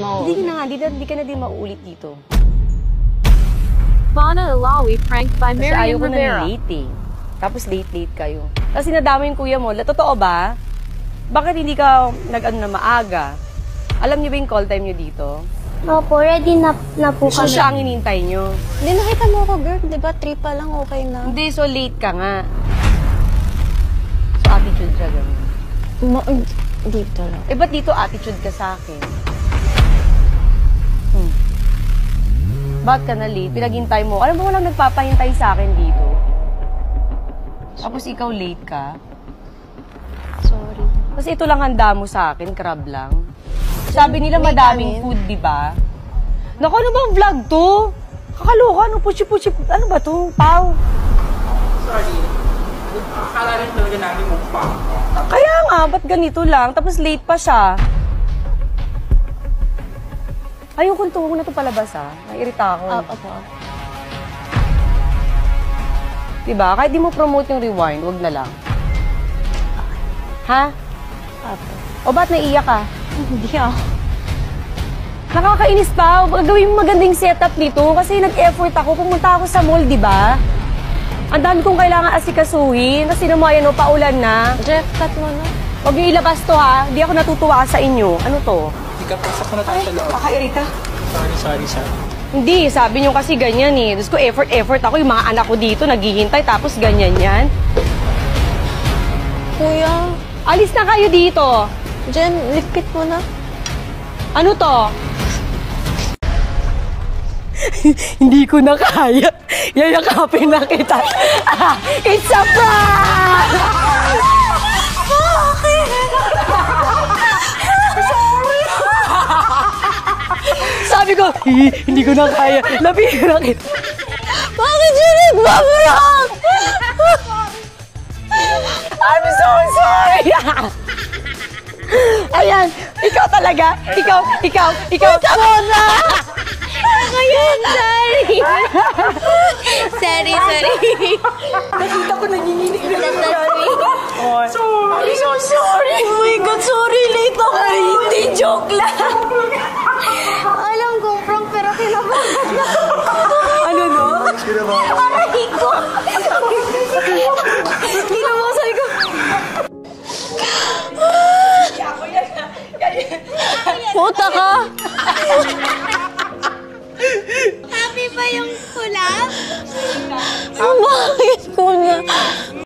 mauulit. Hindi ka na din mauulit dito. Mana Alawi pranked by Kasi Marian ayaw ko Rivera. na late eh. Tapos late kayo. Kasi nadama yung kuya mo. Totoo ba? Bakit hindi ka nag-ano na maaga? Alam niyo ba yung call time niyo dito? Opo, ready na po So kami. siya ang inintay niyo. Hindi, nakita mo ako, girl. Diba, 3 pa lang, okay na. Hindi, so late ka nga. So attitude ka ganun. Dito lang. Eh, ba't dito attitude ka sa akin? Ba't ka na late? Pinaghintay mo. Alam mo, walang nagpapahintay sa akin dito. Tapos ikaw late ka. Sorry. Kasi ito lang handa mo sa akin, crab lang. Sabi nila May madaming kanin. food, di ba? Naku, ano bang vlog to? Kakaloka, ano puchi-puchi, ano ba to? Pau. Sorry. Akala rin talaga namin mukbang. Kaya nga, ba't ganito lang? Tapos late pa siya. Ayokong tuwag na ito palabas, ha? Naiirita ako. Opo. Diba? Kahit di mo promote yung rewind, wag na lang. Ha? Opo. O ba't naiiyak ka? Hindi ako. Nakakainis pa. Gawin mo magandang setup nito kasi nag-effort ako. Pumunta ako sa mall, di ba? Ang dami kong kailangan asikasuhin. Kasi naman yan, paulan na. Jeff, cut mo na. Huwag niyo ilabas to, ha? Hindi ako natutuwa sa inyo. Ano to? Hindi ka pasok na tayo sa loob. Kakairita. Sorry. Hindi, sabi niyo kasi ganyan eh. Tapos ko effort ako. Yung mga anak ko dito naghihintay tapos ganyan yan. Kuya, Alis na kayo dito. Jen, lipit mo na. Ano to? Hindi ko na kaya. Yayakapin na kita. It's a prank! Sabi ko, hindi ko na kaya. Lapihin na kita. Bakit yun nagbabarang? I'm so sorry! Ayan, ikaw talaga. Ikaw. Mona! Ngayon, sorry. sorry. Nakita ko nanginginig na Sorry. I'm so sorry. Oh my God, sorry. Late ako. Ay, hindi, joke lang. Alam ko, prank, pero kinabahan na. Ano no? Aray ko. Kinabahan ko. Puta ka.